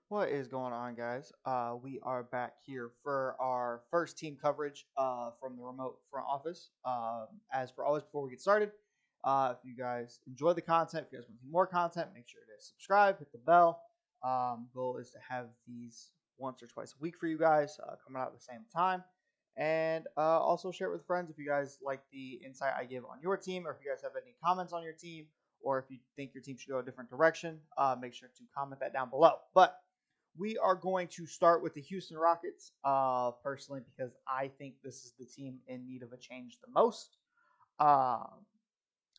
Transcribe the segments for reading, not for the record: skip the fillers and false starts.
What is going on, guys? We are back here for our first team coverage from the remote front office. As for always, before we get started, if you guys enjoy the content, if you guys want to see more content, make sure to subscribe, hit the bell. Goal is to have these once or twice a week for you guys coming out at the same time. And also share it with friends if you guys like the insight I give on your team, or if you guys have any comments on your team, or if you think your team should go a different direction, make sure to comment that down below. But we are going to start with the Houston Rockets, personally, because I think this is the team in need of a change the most. Um,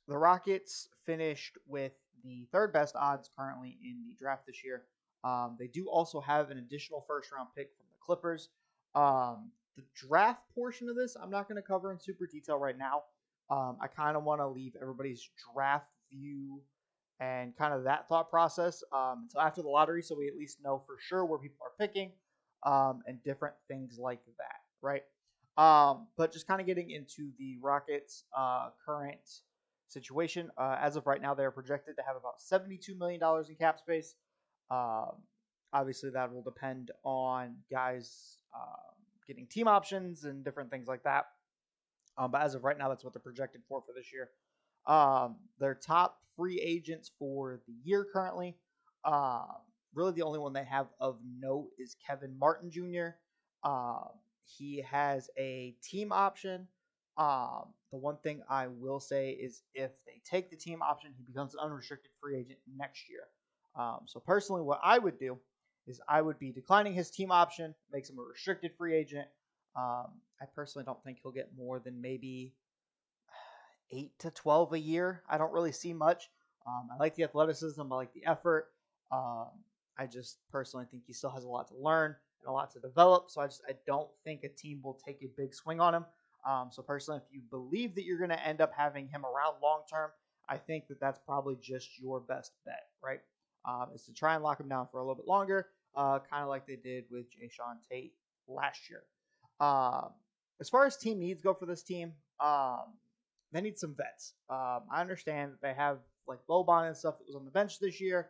the Rockets finished with the third best odds currently in the draft this year. They do also have an additional first round pick from the Clippers. The draft portion of this, I'm not going to cover in super detail right now. I kind of want to leave everybody's draft view and kind of that thought process until after the lottery, so we at least know for sure where people are picking and different things like that, right? But just kind of getting into the Rockets' current situation. As of right now, they're projected to have about $72 million in cap space. Um, Obviously, that will depend on guys getting team options and different things like that. But as of right now, that's what they're projected for this year. Their top free agents for the year currently, uh, really the only one they have of note is Kevin Martin Jr. He has a team option. The one thing I will say is if they take the team option, he becomes an unrestricted free agent next year. So personally, what I would do is I would be declining his team option, makes him a restricted free agent. I personally don't think he'll get more than maybe 8 to 12 a year. I don't really see much. I like the athleticism. I like the effort. Um, I just personally think he still has a lot to learn and a lot to develop. So I don't think a team will take a big swing on him. So personally, if you believe that you're going to end up having him around long term, I think that that's probably just your best bet, right? Is to try and lock him down for a little bit longer, kind of like they did with Jayshawn Tate last year. Um, as far as team needs go for this team, they need some vets. I understand that they have like Boban and stuff that was on the bench this year,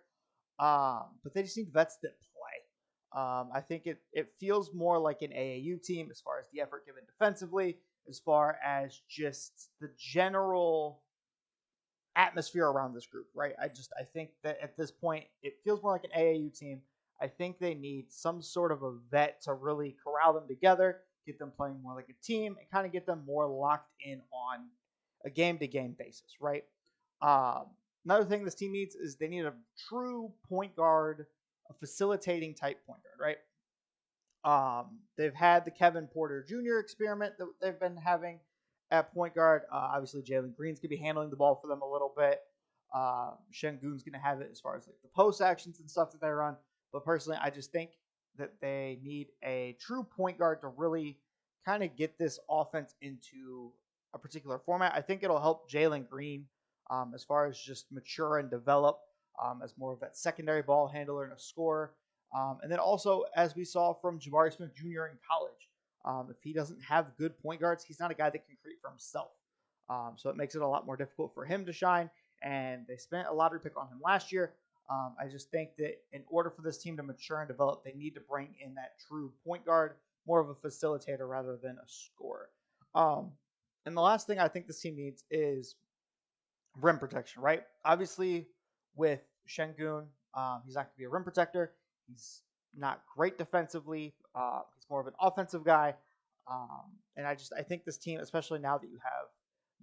but they just need vets that play. I think it feels more like an AAU team as far as the effort given defensively, as far as just the general atmosphere around this group, right? I think that at this point it feels more like an AAU team. I think they need some sort of a vet to really corral them together, get them playing more like a team, and kind of get them more locked in on a game to game basis, right? Another thing this team needs is they need a true point guard, a facilitating type point guard, right? They've had the Kevin Porter Jr. experiment that they've been having at point guard. Obviously, Jalen Green's going to be handling the ball for them a little bit. Şengün's going to have it as far as like the post actions and stuff that they run. But personally, I just think that they need a true point guard to really kind of get this offense into a particular format. I think it'll help Jalen Green as far as just mature and develop as more of that secondary ball handler and a scorer. And then also, as we saw from Jabari Smith Jr. in college, if he doesn't have good point guards, he's not a guy that can create for himself. So it makes it a lot more difficult for him to shine. And they spent a lottery pick on him last year. I just think that in order for this team to mature and develop, they need to bring in that true point guard, more of a facilitator rather than a scorer. And the last thing I think this team needs is rim protection, right? Obviously, with Şengün, he's not going to be a rim protector. He's not great defensively. He's more of an offensive guy. And I think this team, especially now that you have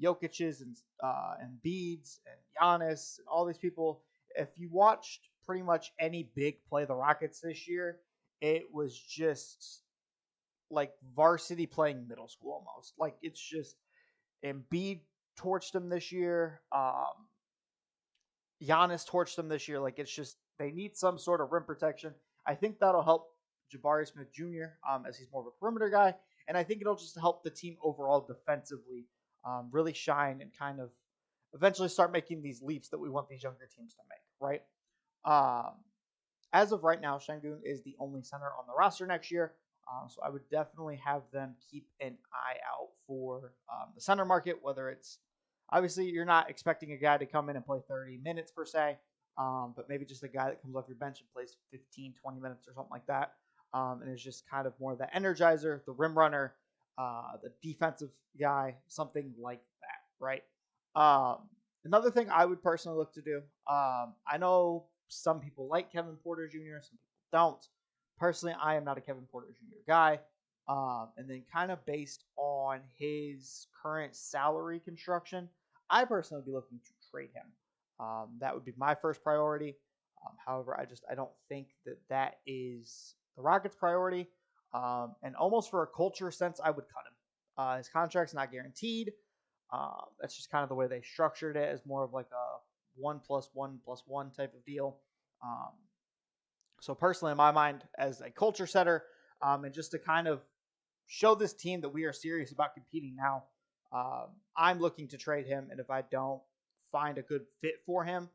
Jokic's and Embiid's and Giannis and all these people, if you watched pretty much any big play the Rockets this year, it was just like varsity playing middle school almost. Like it's just Embiid torched them this year. Giannis torched them this year. Like it's just they need some sort of rim protection. I think that'll help Jabari Smith Jr. As he's more of a perimeter guy, and I think it'll just help the team overall defensively really shine and kind of eventually start making these leaps that we want these younger teams to make. Right. Um, as of right now, Şengün is the only center on the roster next year. So I would definitely have them keep an eye out for the center market, whether it's obviously you're not expecting a guy to come in and play 30 minutes per se, but maybe just a guy that comes off your bench and plays 15, 20 minutes or something like that. And is just kind of more the energizer, the rim runner, the defensive guy, something like that, right? Another thing I would personally look to do, I know some people like Kevin Porter Jr., some people don't. Personally, I am not a Kevin Porter Jr. guy. And then kind of based on his current salary construction, I personally would be looking to trade him. That would be my first priority. However, I don't think that is the Rockets' priority. And almost for a culture sense, I would cut him. His contract's not guaranteed. That's just kind of the way they structured it, as more of like a 1+1+1 type of deal. Um, so personally, in my mind, as a culture setter, and just to kind of show this team that we are serious about competing now, I'm looking to trade him. And if I don't find a good fit for him,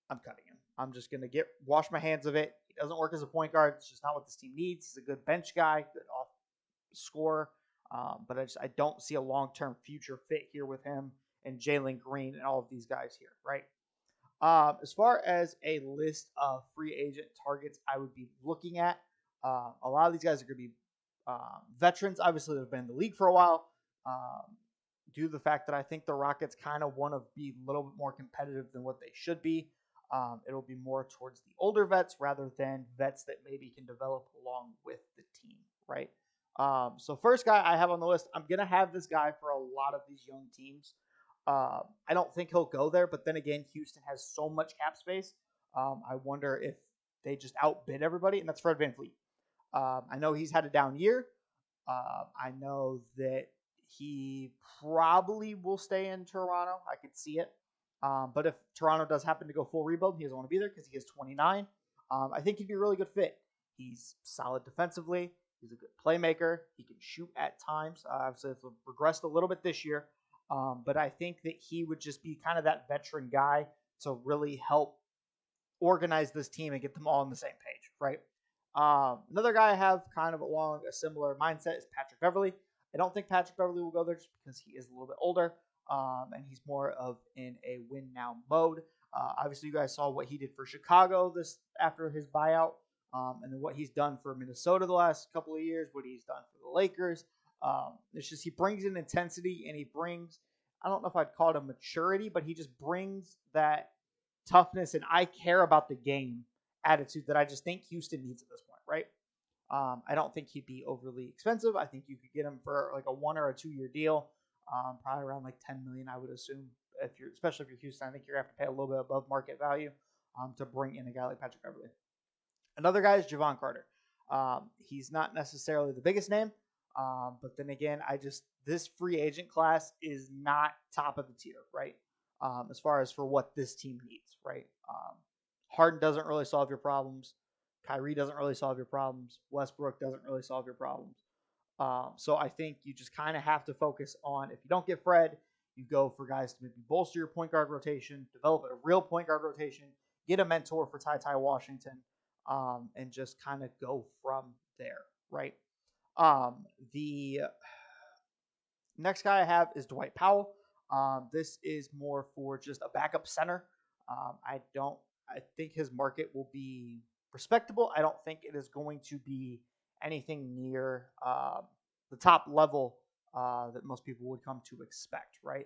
I'm cutting him. I'm just going to wash my hands of it. He doesn't work as a point guard. It's just not what this team needs. He's a good bench guy, good off scorer. But I don't see a long-term future fit here with him and Jalen Green and all of these guys here, right? As far as a list of free agent targets I would be looking at, a lot of these guys are going to be veterans, obviously, that have been in the league for a while. Due to the fact that I think the Rockets kind of want to be a little bit more competitive than what they should be. It'll be more towards the older vets rather than vets that maybe can develop along with the team, right? So first guy I have on the list, I'm going to have this guy for a lot of these young teams. I don't think he'll go there, but then again, Houston has so much cap space. I wonder if they just outbid everybody, and that's Fred VanVleet. I know he's had a down year. I know that he probably will stay in Toronto. I could see it. But if Toronto does happen to go full rebuild, he doesn't want to be there because he is 29. I think he'd be a really good fit. He's solid defensively. He's a good playmaker. He can shoot at times. Obviously, it's regressed a little bit this year. But I think that he would just be kind of that veteran guy to really help organize this team and get them all on the same page, right? Another guy I have kind of along a similar mindset is Patrick Beverley. I don't think Patrick Beverley will go there just because he is a little bit older, and he's more of in a win now mode. Obviously, you guys saw what he did for Chicago this after his buyout, and then what he's done for Minnesota the last couple of years, what he's done for the Lakers. It's just he brings an intensity and he brings, I don't know if I'd call it a maturity, but he just brings that toughness and I care about the game attitude that I just think Houston needs at this point, right? I don't think he'd be overly expensive. I think you could get him for like a 1 or a 2 year deal, probably around like 10 million, I would assume. Especially if you're Houston, I think you're gonna have to pay a little bit above market value to bring in a guy like Patrick Beverley. Another guy is Javon Carter. He's not necessarily the biggest name, but then again, this free agent class is not top of the tier, right? As far as for what this team needs, right? Harden doesn't really solve your problems. Kyrie doesn't really solve your problems. Westbrook doesn't really solve your problems. So I think you just kind of have to focus on, if you don't get Fred, you go for guys to maybe bolster your point guard rotation, develop a real point guard rotation, get a mentor for Ty Washington, and just kind of go from there, right? The next guy I have is Dwight Powell. This is more for just a backup center. I think his market will be respectable. I don't think it is going to be anything near the top level that most people would come to expect, right?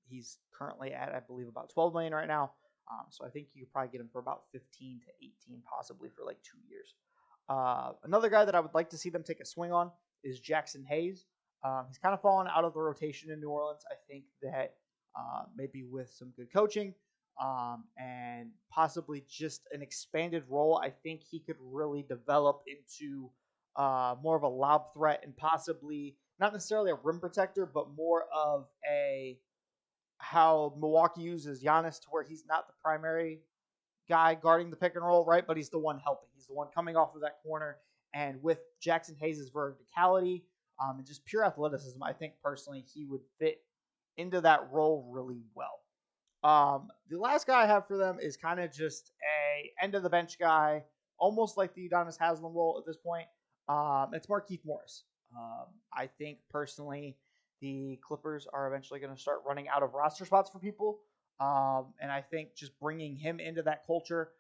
He's currently at, I believe, about 12 million right now. So I think you could probably get him for about 15 to 18, possibly for like 2 years. Another guy that I would like to see them take a swing on is Jackson Hayes. He's kind of fallen out of the rotation in New Orleans. I think that maybe with some good coaching and possibly just an expanded role, I think he could really develop into more of a lob threat and possibly not necessarily a rim protector, but more of how Milwaukee uses Giannis, to where he's not the primary guy guarding the pick and roll, right? But he's the one helping. He's the one coming off of that corner. And with Jackson Hayes' verticality and just pure athleticism, I think personally he would fit into that role really well. The last guy I have for them is kind of just a end of the bench guy, almost like the Udonis Haslem role at this point. It's Markieff Morris. I think personally the Clippers are eventually going to start running out of roster spots for people. And I think just bringing him into that culture,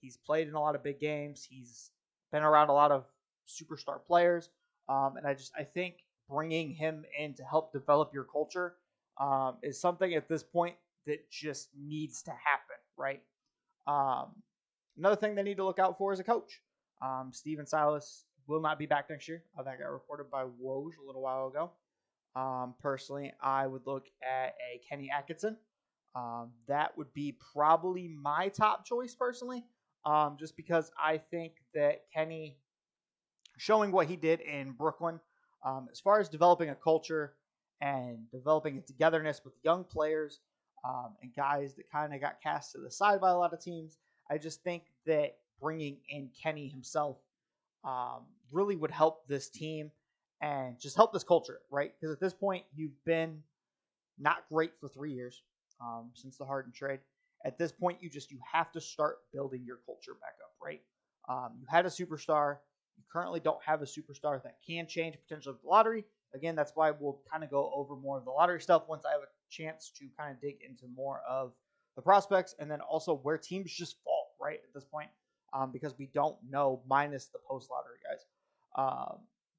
he's played in a lot of big games. He's been around a lot of superstar players. And I think bringing him in to help develop your culture is something at this point that just needs to happen, right? Um, Another thing they need to look out for is a coach. Steven Silas will not be back next year. That got reported by Woj a little while ago. Personally, I would look at a Kenny Atkinson. That would be probably my top choice personally, just because I think that Kenny, showing what he did in Brooklyn, as far as developing a culture and developing a togetherness with young players and guys that kind of got cast to the side by a lot of teams, I just think that bringing in Kenny himself really would help this team and just help this culture, right? Because at this point, you've been not great for 3 years since the Harden trade. At this point, you have to start building your culture back up, right? You had a superstar. You currently don't have a superstar that can change potentially with the lottery. Again, that's why we'll kind of go over more of the lottery stuff once I have a chance to kind of dig into more of the prospects and then also where teams just fall, right, at this point, because we don't know minus the post lottery guys.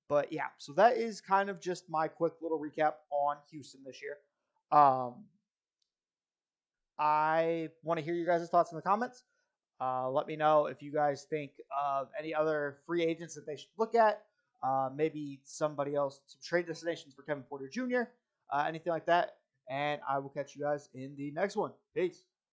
But yeah, so that is kind of just my quick little recap on Houston this year. Um, I want to hear you guys' thoughts in the comments. Let me know if you guys think of any other free agents that they should look at. Maybe somebody else, some trade destinations for Kevin Porter Jr., anything like that. And I will catch you guys in the next one. Peace.